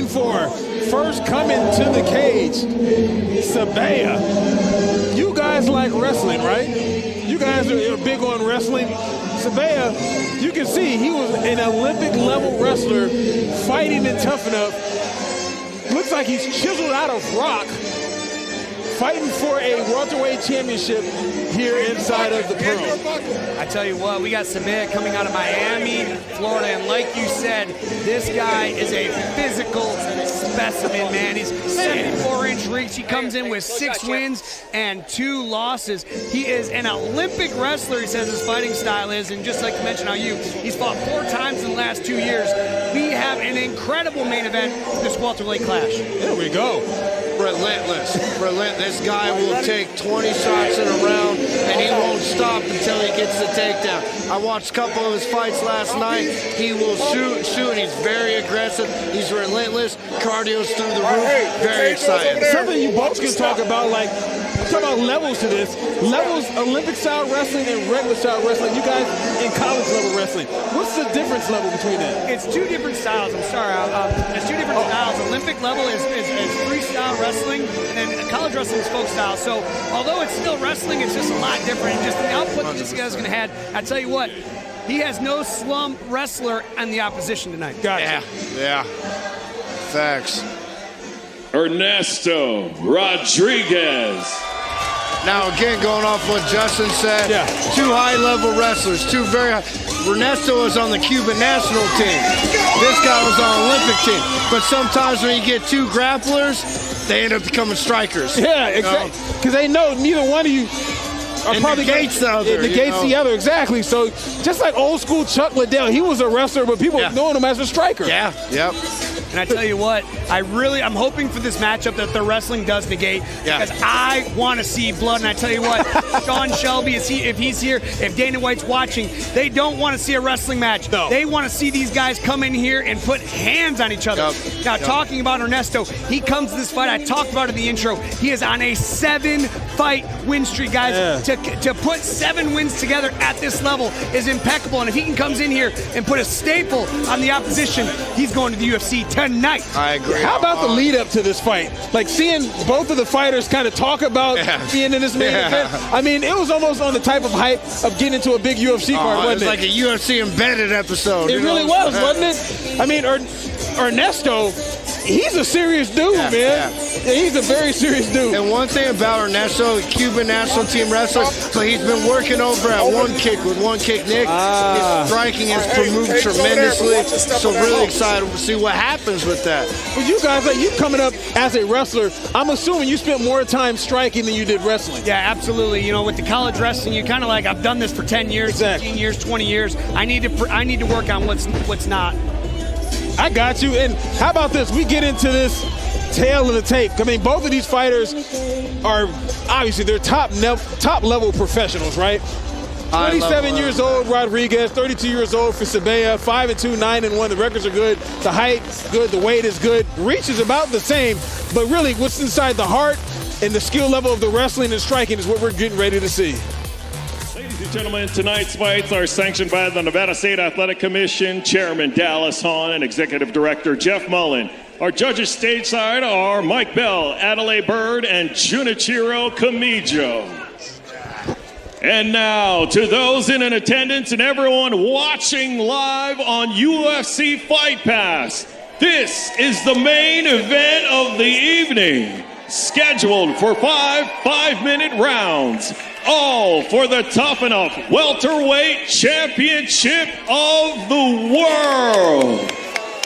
waiting for. First coming to the cage, Sebie. You guys like wrestling, right? You guys are big on wrestling. Sebie, you can see he was an Olympic-level wrestler fighting in Tough Enough. Looks like he's chiseled out of rock, fighting for a welterweight championship here inside of the Pearl. I tell you what, we got Sebie coming out of Miami, Florida, and like you said, this guy is a physical specimen, man. He's 74-inch reach. He comes in with 6 wins and 2 losses. He is an Olympic wrestler, he says his fighting style is, and just like you mentioned how he's fought 4 times in the last 2 years. We have an incredible main event for this welterweight clash. There we go. Relentless. This guy will take 20 shots in a round, and he won't stop until he gets the takedown. I watched a couple of his fights last night. He will shoot, and he's very aggressive. He's relentless. Cardio's through the roof. Very exciting. Something you both can talk about, like, talk about levels to this. Levels, Olympic-style wrestling and regular-style wrestling. You guys in college-level wrestling. What's the difference level between that? It's 2 different styles. I'm sorry. It's 2 different styles. Olympic level is freestyle wrestling, and then college wrestling is folk style. So although it's still wrestling, it's just a lot different. Just the output that this guy's going to have. I tell you what, he has no slump wrestler on the opposition tonight. Gotcha. Yeah. Facts. Ernesto Rodríguez. Now, again, going off what Justin said, 2 high-level wrestlers, 2 very high. Ernesto was on the Cuban national team. This guy was on the Olympic team. But sometimes when you get 2 grapplers, they end up becoming strikers. Yeah, exactly. Because they know neither one of you are probably negates the other. It negates the other, exactly. So just like old school Chuck Liddell, he was a wrestler, but people knowing him as a striker. Yeah, yep. And I tell you what, I'm hoping for this matchup that the wrestling does negate, because I want to see blood. And I tell you what, Sean Shelby, if he's here, if Dana White's watching, they don't want to see a wrestling match. No. They want to see these guys come in here and put hands on each other. Now, talking about Ernesto, he comes to this fight, I talked about it in the intro, he is on a 7-fight win streak, guys. To put 7 wins together at this level is impeccable. And if he comes in here and put a staple on the opposition, he's going to the UFC tonight. I agree. How about the lead up to this fight? Like seeing both of the fighters kind of talk about being in this main event. I mean, it was almost on the type of hype of getting into a big UFC card, wasn't it? It was like a UFC embedded episode. It really was, wasn't it? I mean, Ernesto, he's a serious dude, man. Yeah, he's a very serious dude. And one thing about Ernesto, Cuban national team wrestler, so he's been working over at One Kick with One Kick Nick. His striking has improved tremendously. So really excited to see what happens with that. Well, you guys, like you coming up as a wrestler, I'm assuming you spent more time striking than you did wrestling. Yeah, absolutely. You know, with the college wrestling, you kind of like, I've done this for 10 years, 15 years, 20 years. I need to work on what's not. I got you. And how about this? We get into this tail of the tape. I mean, both of these fighters are obviously they're top level professionals, right? 27 years old, Rodríguez. 32 years old for Sebie. 5-2, 9-1. The records are good. The height's good. The weight is good. Reach is about the same. But really, what's inside the heart and the skill level of the wrestling and striking is what we're getting ready to see. Ladies and gentlemen, tonight's fights are sanctioned by the Nevada State Athletic Commission, Chairman Dallas Hahn, and Executive Director Jeff Mullen. Our judges stateside are Mike Bell, Adelaide Bird, and Junichiro Kamijo. And now, to those in attendance and everyone watching live on UFC Fight Pass, this is the main event of the evening, scheduled for 5 5-minute rounds. All for the Tough Enough Welterweight Championship of the World.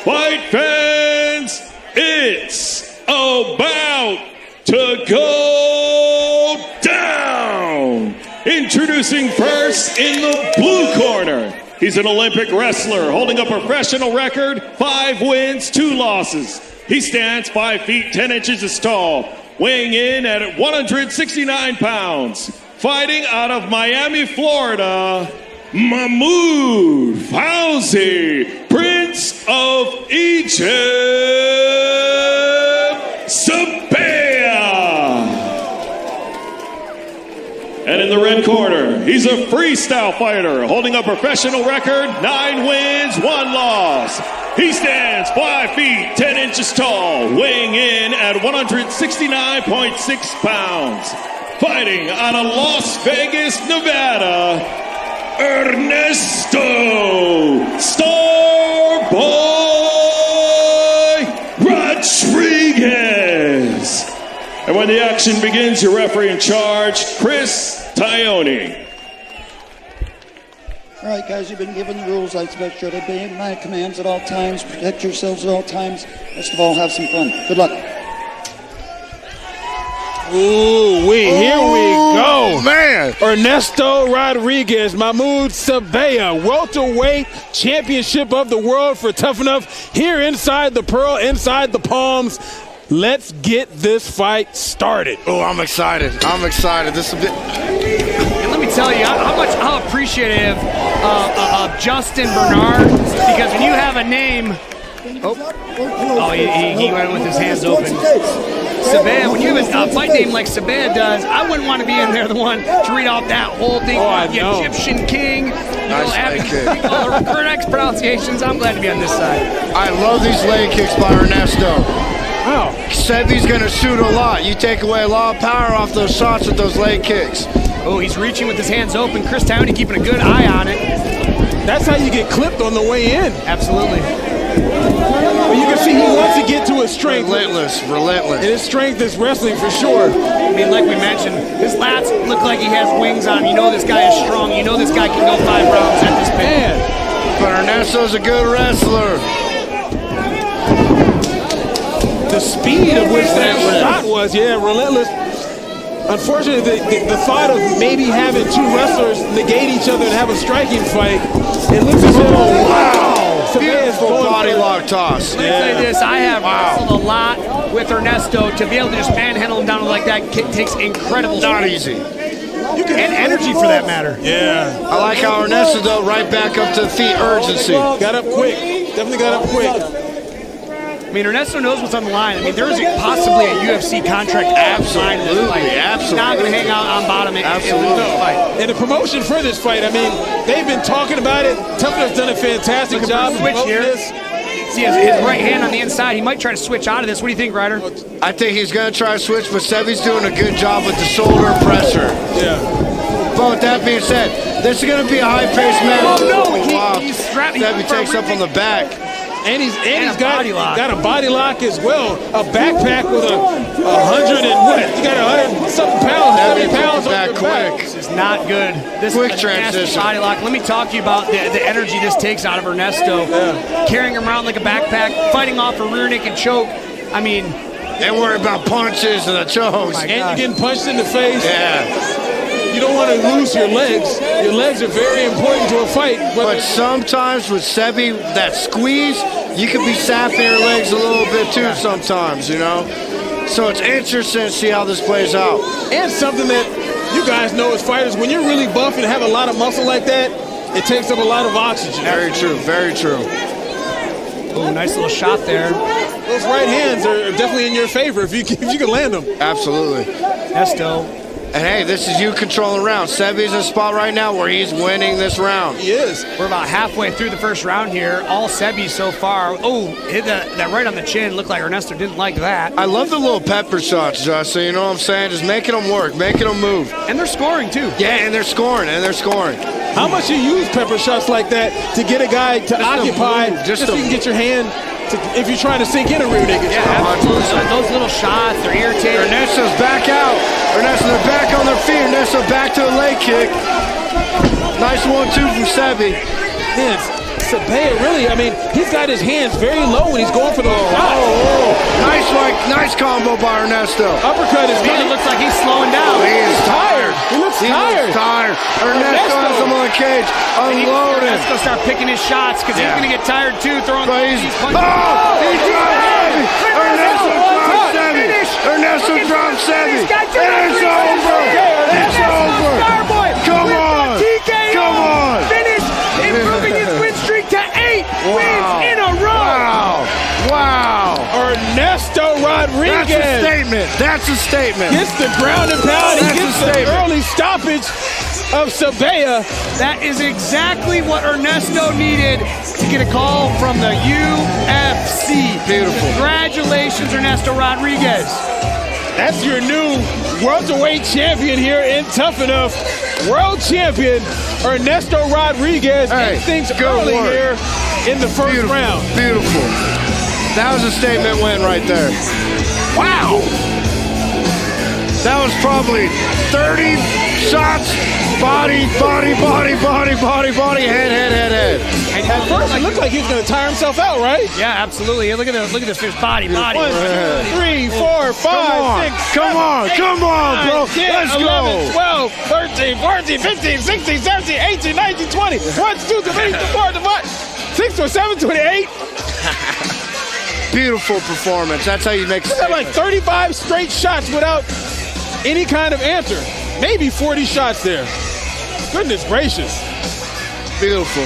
Fight fans, it's about to go down. Introducing first in the blue corner. He's an Olympic wrestler holding a professional record, 5 wins, 2 losses. He stands 5 feet 10 inches tall, weighing in at 169 pounds. Fighting out of Miami, Florida, Mahmoud Fawzy, Prince of Egypt, Sebie. And in the red corner, he's a freestyle fighter holding a professional record, 9 wins, 1 loss. He stands 5 feet 10 inches tall, weighing in at 169.6 pounds. Fighting out of Las Vegas, Nevada, Ernesto Starboy Rodríguez. And when the action begins, your referee in charge, Chris Tione. All right, guys, you've been given the rules. I expect you to obey my commands at all times. Protect yourselves at all times. Best of all, have some fun. Good luck. Ooh, here we go. Man. Ernesto Rodríguez, Mahmoud Sebie, welterweight championship of the world for Tough Enough here inside the Pearl, inside the Palms. Let's get this fight started. Oh, I'm excited. I'm excited. This will be... And let me tell you how appreciative of Justin Bernard, because when you have a name, he went with his hands open. Sebie, when you have a fight name like Sebie does, I wouldn't want to be in there the one to read off that whole thing. The Egyptian king, having correct pronunciations. I'm glad to be on this side. I love these leg kicks by Ernesto. Wow. Sebie's gonna shoot a lot. You take away a lot of power off those shots with those leg kicks. Oh, he's reaching with his hands open. Chris Tione keeping a good eye on it. That's how you get clipped on the way in. Absolutely. But you can see he wants to get to his strength. Relentless. And his strength is wrestling for sure. I mean, like we mentioned, his lats look like he has wings on him. You know this guy is strong. You know this guy can go 5 rounds at this Man. But Ernesto's a good wrestler. The speed of which that shot was, relentless. Unfortunately, the thought of maybe having 2 wrestlers negate each other and have a striking fight, it looks as though, wow! Beautiful body lock toss. Let me tell you this, I have wrestled a lot with Ernesto. To be able to just manhandle him down like that takes incredible Not strength. easy. And energy for that matter. Yeah. I like how Ernesto, though, right back up to the feet, urgency. Got up quick. Definitely got up quick. I mean, Ernesto knows what's on the line. I mean, there is possibly a UFC contract outside this fight. He's not going to hang out on bottom and win this fight. And the promotion for this fight, I mean, they've been talking about it. Tough Enough's done a fantastic job of promoting this. See his right hand on the inside. He might try to switch out of this. What do you think, Ryder? I think he's going to try to switch, but Sebie's doing a good job with the shoulder pressure. Yeah. But with that being said, this is going to be a high-paced match. Oh, no. He's strapping. Sebie takes up on the back. And he's got a body lock as well. A backpack with a 100 and what? You got 100-something pounds, 70 pounds on your back. This is not good. This quick is a transition. nasty body lock. Let me talk to you about the energy this takes out of Ernesto. Carrying him around like a backpack, fighting off a rear naked choke. I mean, they worry about punches and the chokes. And you're getting punched in the face. Yeah. You don't want to lose your legs. Your legs are very important to a fight. But sometimes with Sebie, that squeeze, you can be sapping your legs a little bit too sometimes, you know? So it's interesting to see how this plays out. And something that you guys know as fighters, when you're really buff and have a lot of muscle like that, it takes up a lot of oxygen. Very true, very true. Oh, nice little shot there. Those right hands are definitely in your favor if you can land them. Absolutely. Ernesto. And hey, this is you controlling the round. Sebie's in a spot right now where he's winning this round. He is. We're about halfway through the first round here. All Sebie so far. Oh, hit that right on the chin. Looked like Ernesto didn't like that. I love the little pepper shots, Josh, so you know what I'm saying? Just making them work, making them move. And they're scoring, too. Yeah, and they're scoring, How much you use pepper shots like that to get a guy to occupy, just so you can get your hand, if you're trying to sink in a rear naked choke. Absolutely. Those little shots, they're irritating. Ernesto's back out. Ernesto, they're back on their feet. Ernesto back to a leg kick. Nice 1-2 from Sebie. Man, Sebie really, I mean, he's got his hands very low when he's going for those shots. Nice combo by Ernesto. Uppercut is It looks like he's slowing down. He is tired. He looks tired. Ernesto has him on the cage, unloading. Ernesto start picking his shots because he's going to get tired too, throwing these punches. He dropped Sebie. Ernesto dropped Sebie. Ernesto dropped Sebie. It's over. It's over. Starboy. Come on. Come on. Finish, improving his win streak to 8 wins in a row. Wow. Ernesto Rodríguez. That's a statement. Gets the ground and pound. He gets the early stoppage. of Sebie. That is exactly what Ernesto needed to get a call from the UFC. Beautiful. Congratulations, Ernesto Rodríguez. That's your new welterweight champion here in Tough Enough. World champion Ernesto Rodríguez. Hey, things good early work. here in the first round. Beautiful. That was a statement win right there. Wow. That was probably 30 shots. Body, body, body, body, body, body, head, head, head, head. And At first, it looked like he was going to tire himself out, right? Yeah, absolutely. Look at this fierce body. 1, 2, 3, 4, 5, 6, Come on, come on, bro. 10, Let's 11, go. 12, 13, 14, 15, 16, 17, 18, 19, 20. 1, 2, 3, 4, 5, 6, 7, 28. Beautiful performance. That's how you make He's had like 35 straight shots without any kind of answer. Maybe 40 shots there. Goodness gracious. Beautiful.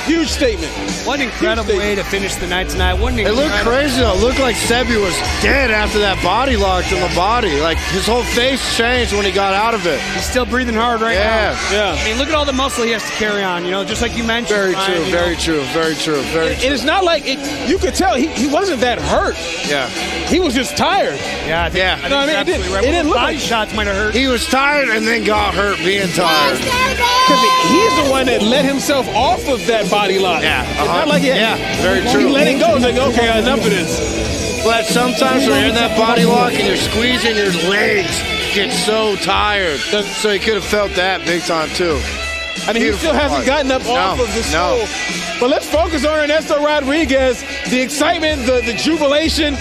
Huge statement. What an incredible way to finish the night tonight. What an It looked incredible- crazy though. It looked like Sebie was dead after that body lock in the body. Like his whole face changed when he got out of it. He's still breathing hard right now. Yeah. I mean, look at all the muscle he has to carry on, just like you mentioned. Very Ryan, true, very true, very true, very And true. it's not like you could tell he wasn't that hurt. Yeah. He was just tired. Yeah, I think, Yeah. I think No, I mean, that's it absolutely right. didn't look Body like- shots might have hurt. He was tired and then got hurt being tired. Because he's the one that let himself off of that body lock. Yeah, It's not like very he true. let it go. It's like, okay, enough of this. But sometimes when you're in that body lock and you're squeezing, your legs get so tired. So he could have felt that big time too. I mean, he still hasn't gotten up off of the stool. But let's focus on Ernesto Rodríguez. The excitement, the jubilation,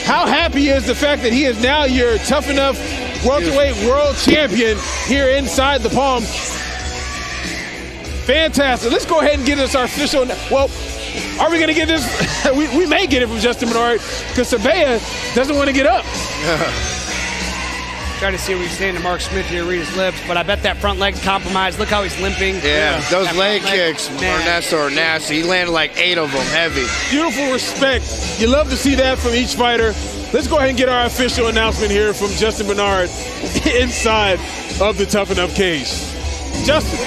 how happy he is the fact that he is now your Tough Enough welterweight world champion here inside the Palm. Fantastic. Let's go ahead and get us our official. Well, are we going to get this? we may get it from Justin Bernard because Sebie doesn't want to get up. Trying to see what he's saying to Mark Smith here, read his lips, but I bet that front leg's compromised. Look how he's limping. Yeah, those That leg front leg, kicks, man. Ernesto are nasty. He landed like 8 of them, heavy. Beautiful respect. You love to see that from each fighter. Let's go ahead and get our official announcement here from Justin Bernard inside of the Tough Enough cage. Justin.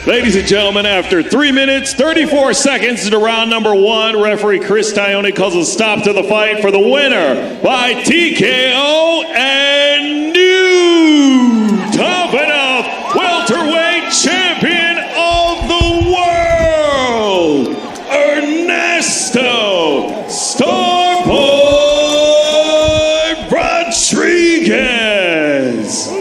Ladies and gentlemen, after 3 minutes, 34 seconds into round number 1, referee Chris Tione calls a stop to the fight for the winner by TKO and new Tough Enough welterweight champion of the world, Ernesto Starboy Rodríguez.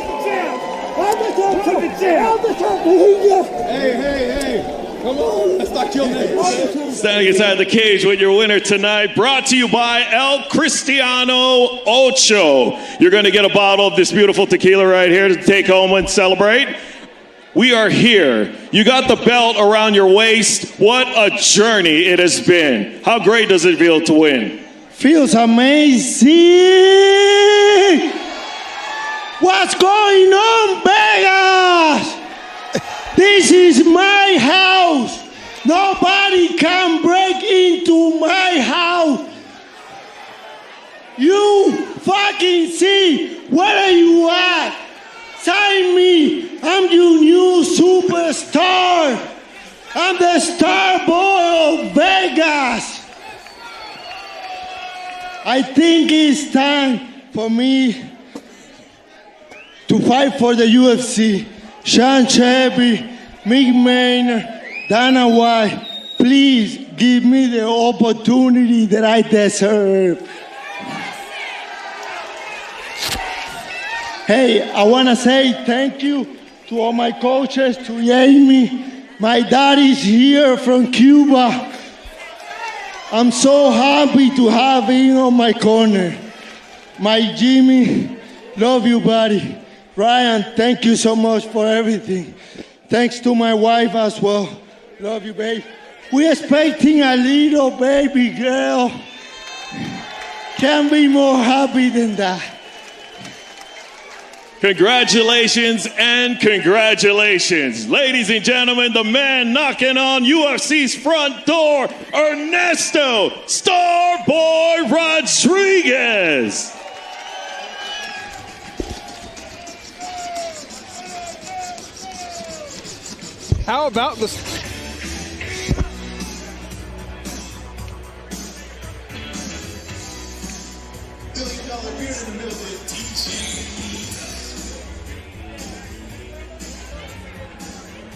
Hey, come on, let's not kill him. Standing inside the cage with your winner tonight, brought to you by El Cristiano Ocho. You're going to get a bottle of this beautiful tequila right here to take home and celebrate. We are here. You got the belt around your waist. What a journey it has been. How great does it feel to win? Feels amazing. What's going on, Vegas? This is my house. Nobody can break into my house. You fucking see, where are you at? Sign me. I'm your new superstar. I'm the Starboy of Vegas. I think it's time for me to fight for the UFC. Sean Sebie, Mick Maynard, Dana White, please give me the opportunity that I deserve. Hey, I want to say thank you to all my coaches, to Jamie. My dad is here from Cuba. I'm so happy to have him on my corner. My Jimmy, love you, buddy. Ryan, thank you so much for everything. Thanks to my wife as well. Love you, babe. We're expecting a little baby girl. Can't be more happy than that. Congratulations and congratulations. Ladies and gentlemen, the man knocking on UFC's front door, Ernesto Starboy Rodríguez. How about the... $1 billion beer in the middle of DJ